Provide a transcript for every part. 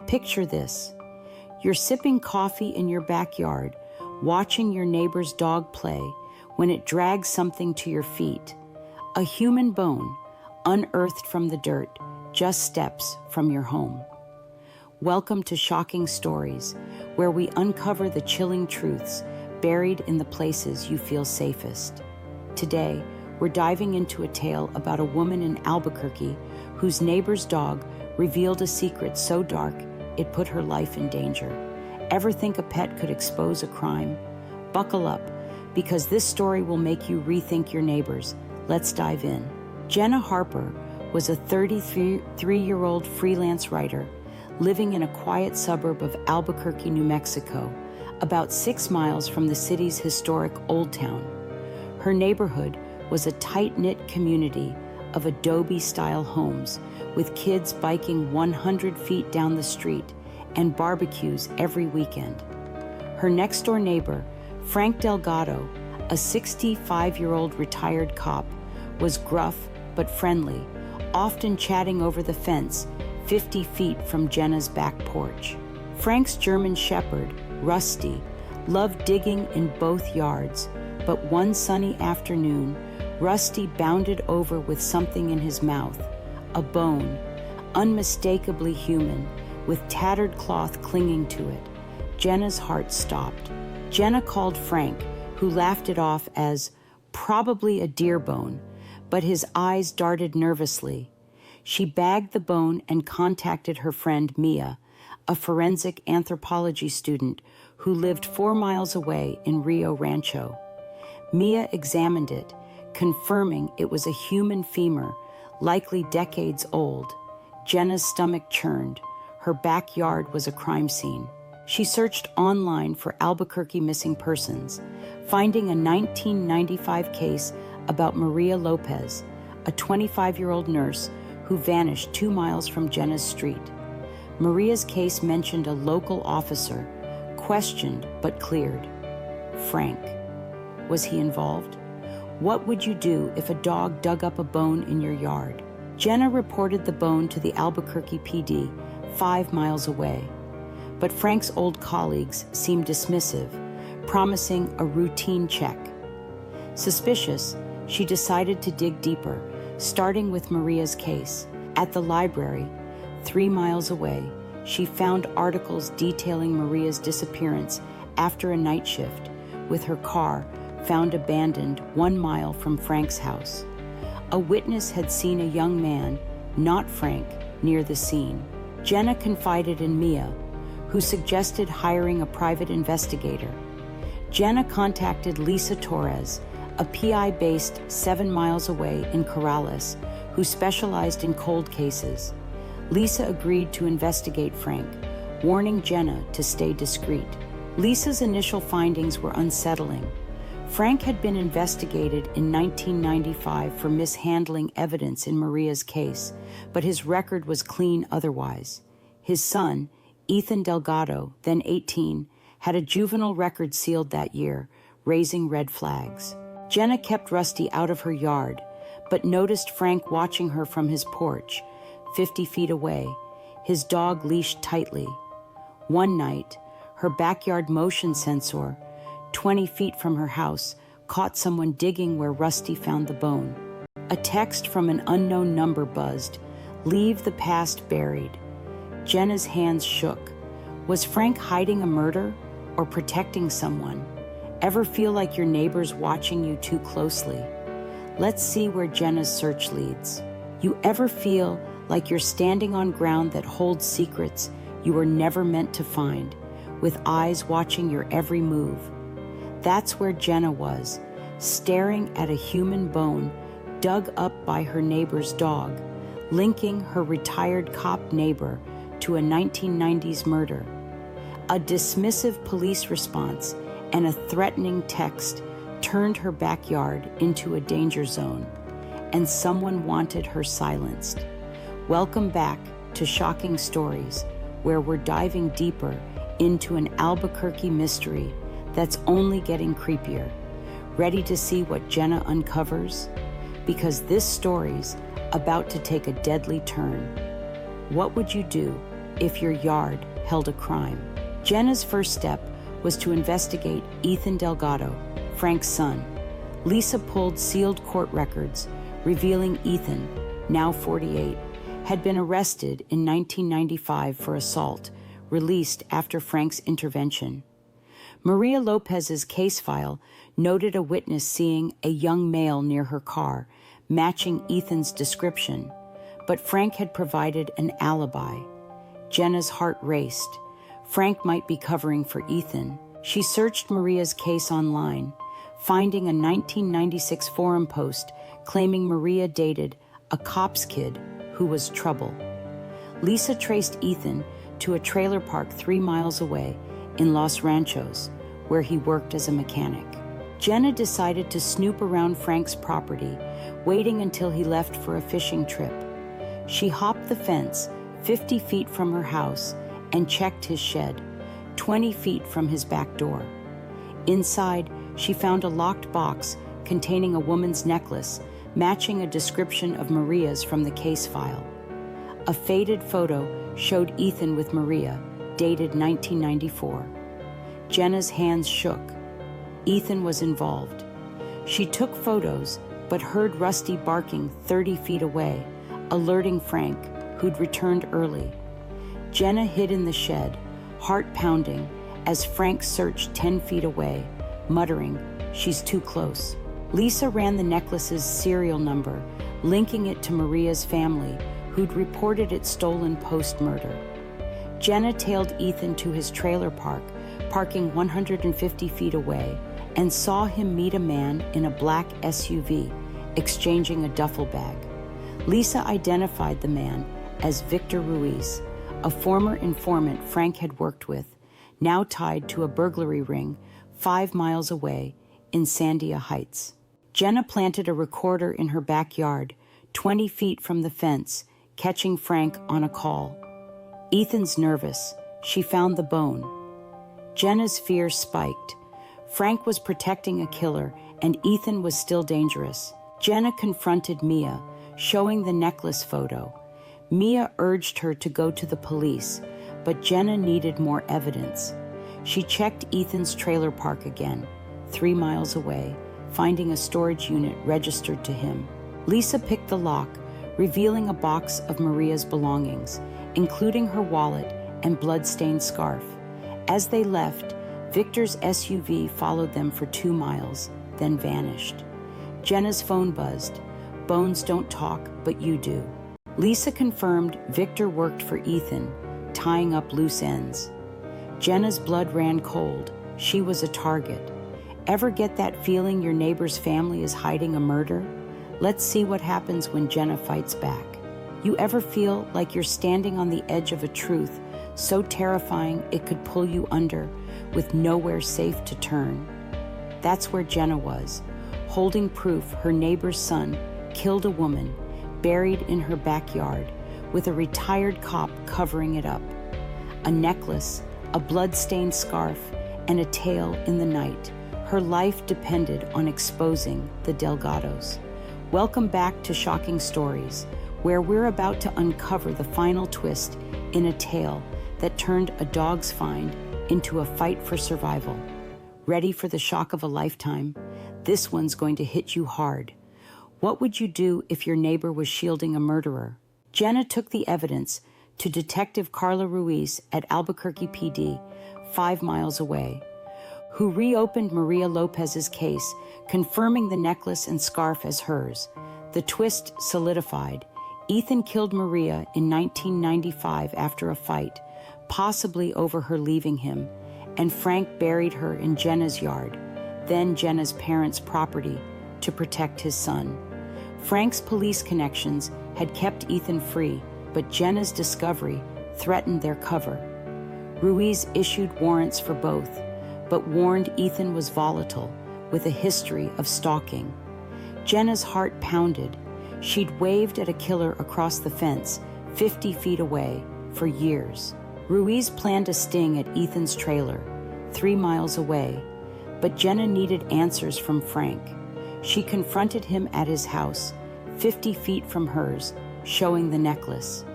Picture this. You're sipping coffee in your backyard, watching your neighbor's dog play when it drags something to your feet. A human bone, unearthed from the dirt, just steps from your home. Welcome to Shocking Stories, where we uncover the chilling truths buried in the places you feel safest. Today, we're diving into a tale about a woman in Albuquerque whose neighbor's dog revealed a secret so dark it put her life in danger. Ever think a pet could expose a crime? Buckle up, because this story will make you rethink your neighbors. Let's dive in. Jenna Harper was a 33-year-old freelance writer living in a quiet suburb of Albuquerque, New Mexico, about 6 miles from the city's historic Old Town. Her neighborhood was a tight-knit community of adobe-style homes with kids biking 100 feet down the street and barbecues every weekend. Her next-door neighbor, Frank Delgado, a 65-year-old retired cop, was gruff but friendly, often chatting over the fence 50 feet from Jenna's back porch. Frank's German Shepherd, Rusty, loved digging in both yards, but one sunny afternoon, Rusty bounded over with something in his mouth, a bone, unmistakably human, with tattered cloth clinging to it. Jenna's heart stopped. Jenna called Frank, who laughed it off as probably a deer bone, but his eyes darted nervously. She bagged the bone and contacted her friend Mia, a forensic anthropology student who lived 4 miles away in Rio Rancho. Mia examined it, confirming it was a human femur, likely decades old. Jenna's stomach churned. Her backyard was a crime scene. She searched online for Albuquerque missing persons, finding a 1995 case about Maria Lopez, a 25-year-old nurse who vanished 2 miles from Jenna's street. Maria's case mentioned a local officer, questioned but cleared. Frank. Was he involved? What would you do if a dog dug up a bone in your yard? Jenna reported the bone to the Albuquerque PD, 5 miles away. But Frank's old colleagues seemed dismissive, promising a routine check. Suspicious, she decided to dig deeper, starting with Maria's case. At the library, 3 miles away, she found articles detailing Maria's disappearance after a night shift, with her car found abandoned 1 mile from Frank's house. A witness had seen a young man, not Frank, near the scene. Jenna confided in Mia, who suggested hiring a private investigator. Jenna contacted Lisa Torres, a PI based 7 miles away in Corrales, who specialized in cold cases. Lisa agreed to investigate Frank, warning Jenna to stay discreet. Lisa's initial findings were unsettling. Frank had been investigated in 1995 for mishandling evidence in Maria's case, but his record was clean otherwise. His son, Ethan Delgado, then 18, had a juvenile record sealed that year, raising red flags. Jenna kept Rusty out of her yard, but noticed Frank watching her from his porch, 50 feet away, his dog leashed tightly. One night, her backyard motion sensor, 20 feet from her house, caught someone digging where Rusty found the bone. A text from an unknown number buzzed, "Leave the past buried." Jenna's hands shook. Was Frank hiding a murder or protecting someone? Ever feel like your neighbor's watching you too closely? Let's see where Jenna's search leads. You ever feel like you're standing on ground that holds secrets you were never meant to find, with eyes watching your every move? That's where Jenna was, staring at a human bone dug up by her neighbor's dog, linking her retired cop neighbor to a 1990s murder. A dismissive police response and a threatening text turned her backyard into a danger zone, and someone wanted her silenced. Welcome back to Shocking Stories, where we're diving deeper into an Albuquerque mystery that's only getting creepier. Ready to see what Jenna uncovers? Because this story's about to take a deadly turn. What would you do if your yard held a crime. Jenna's first step was to investigate Ethan Delgado, Frank's son. Lisa pulled sealed court records, revealing Ethan, now 48, had been arrested in 1995 for assault, released after Frank's intervention. Maria Lopez's case file noted a witness seeing a young male near her car, matching Ethan's description, but Frank had provided an alibi. Jenna's heart raced. Frank might be covering for Ethan. She searched Maria's case online, finding a 1996 forum post claiming Maria dated a cop's kid who was trouble. Lisa traced Ethan to a trailer park 3 miles away in Los Ranchos, where he worked as a mechanic. Jenna decided to snoop around Frank's property, waiting until he left for a fishing trip. She hopped the fence 50 feet from her house and checked his shed, 20 feet from his back door. Inside, she found a locked box containing a woman's necklace, matching a description of Maria's from the case file. A faded photo showed Ethan with Maria, dated 1994. Jenna's hands shook. Ethan was involved. She took photos, but heard Rusty barking 30 feet away, alerting Frank, who'd returned early. Jenna hid in the shed, heart pounding, as Frank searched 10 feet away, muttering, "She's too close." Lisa ran the necklace's serial number, linking it to Maria's family, who'd reported it stolen post-murder. Jenna tailed Ethan to his trailer park, parking 150 feet away, and saw him meet a man in a black SUV, exchanging a duffel bag. Lisa identified the man as Victor Ruiz, a former informant Frank had worked with, now tied to a burglary ring 5 miles away in Sandia Heights. Jenna planted a recorder in her backyard, 20 feet from the fence, catching Frank on a call. Ethan's nervous. She found the bone. Jenna's fear spiked. Frank was protecting a killer, and Ethan was still dangerous. Jenna confronted Mia, showing the necklace photo. Mia urged her to go to the police, but Jenna needed more evidence. She checked Ethan's trailer park again, 3 miles away, finding a storage unit registered to him. Lisa picked the lock, revealing a box of Maria's belongings, including her wallet and blood-stained scarf. As they left, Victor's SUV followed them for 2 miles, then vanished. Jenna's phone buzzed. Bones don't talk, but you do. Lisa confirmed Victor worked for Ethan, tying up loose ends. Jenna's blood ran cold. She was a target. Ever get that feeling your neighbor's family is hiding a murder? Let's see what happens when Jenna fights back. You ever feel like you're standing on the edge of a truth so terrifying it could pull you under with nowhere safe to turn? That's where Jenna was, holding proof her neighbor's son killed a woman buried in her backyard with a retired cop covering it up. A necklace, a blood-stained scarf, and a tail in the night. Her life depended on exposing the Delgados. Welcome back to Shocking Stories, where we're about to uncover the final twist in a tale that turned a dog's find into a fight for survival. Ready for the shock of a lifetime? This one's going to hit you hard. What would you do if your neighbor was shielding a murderer? Jenna took the evidence to Detective Carla Ruiz at Albuquerque PD, 5 miles away, who reopened Maria Lopez's case, confirming the necklace and scarf as hers. The twist solidified. Ethan killed Maria in 1995 after a fight, possibly over her leaving him, and Frank buried her in Jenna's yard, then Jenna's parents' property, to protect his son. Frank's police connections had kept Ethan free, but Jenna's discovery threatened their cover. Ruiz issued warrants for both, but warned Ethan was volatile, with a history of stalking. Jenna's heart pounded. She'd waved at a killer across the fence, 50 feet away, for years. Ruiz planned a sting at Ethan's trailer, 3 miles away, but Jenna needed answers from Frank. She confronted him at his house, 50 feet from hers, showing the necklace.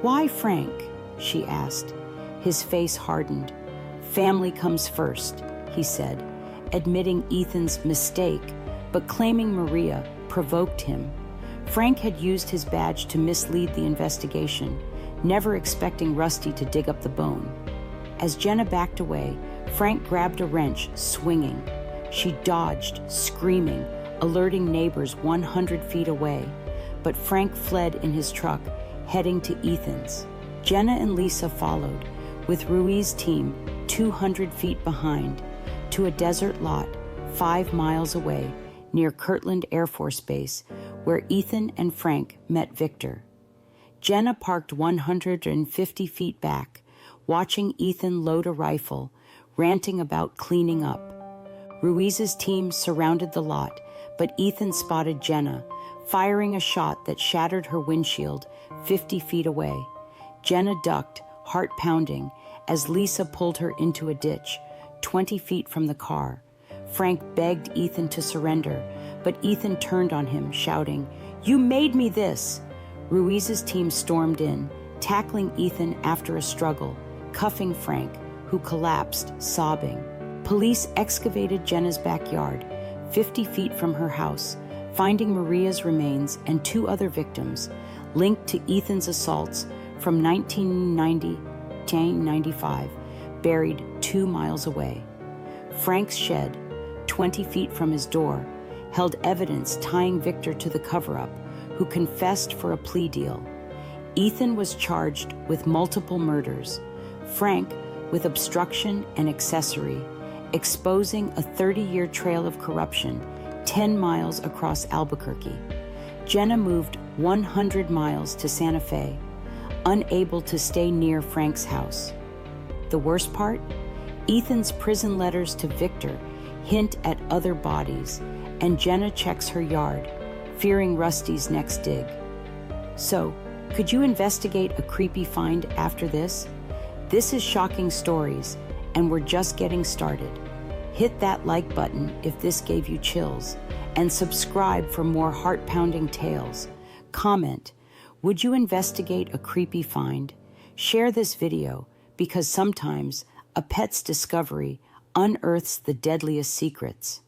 Why Frank? she asked. His face hardened. Family comes first, he said, admitting Ethan's mistake, but claiming Maria provoked him. Frank had used his badge to mislead the investigation, never expecting Rusty to dig up the bone. As Jenna backed away, Frank grabbed a wrench, swinging. She dodged, screaming, alerting neighbors 100 feet away, but Frank fled in his truck, heading to Ethan's. Jenna and Lisa followed, with Ruiz's team 200 feet behind, to a desert lot 5 miles away near Kirtland Air Force Base, where Ethan and Frank met Victor. Jenna parked 150 feet back, watching Ethan load a rifle, ranting about cleaning up. Ruiz's team surrounded the lot, but Ethan spotted Jenna, firing a shot that shattered her windshield 50 feet away. Jenna ducked, heart pounding, as Lisa pulled her into a ditch 20 feet from the car. Frank begged Ethan to surrender, but Ethan turned on him, shouting, "You made me this!" Ruiz's team stormed in, tackling Ethan after a struggle, cuffing Frank, who collapsed, sobbing. Police excavated Jenna's backyard, 50 feet from her house, finding Maria's remains and 2 other victims linked to Ethan's assaults from 1990-1995, buried 2 miles away. Frank's shed, 20 feet from his door, held evidence tying Victor to the cover-up, who confessed for a plea deal. Ethan was charged with multiple murders, Frank with obstruction and accessory, exposing a 30-year trail of corruption 10 miles across Albuquerque. Jenna moved 100 miles to Santa Fe, unable to stay near Frank's house. The worst part? Ethan's prison letters to Victor hint at other bodies, and Jenna checks her yard, fearing Rusty's next dig. So, could you investigate a creepy find after this? This is Shocking Stories, and we're just getting started. Hit that like button if this gave you chills, and subscribe for more heart-pounding tales. Comment, would you investigate a creepy find? Share this video, because sometimes a pet's discovery unearths the deadliest secrets.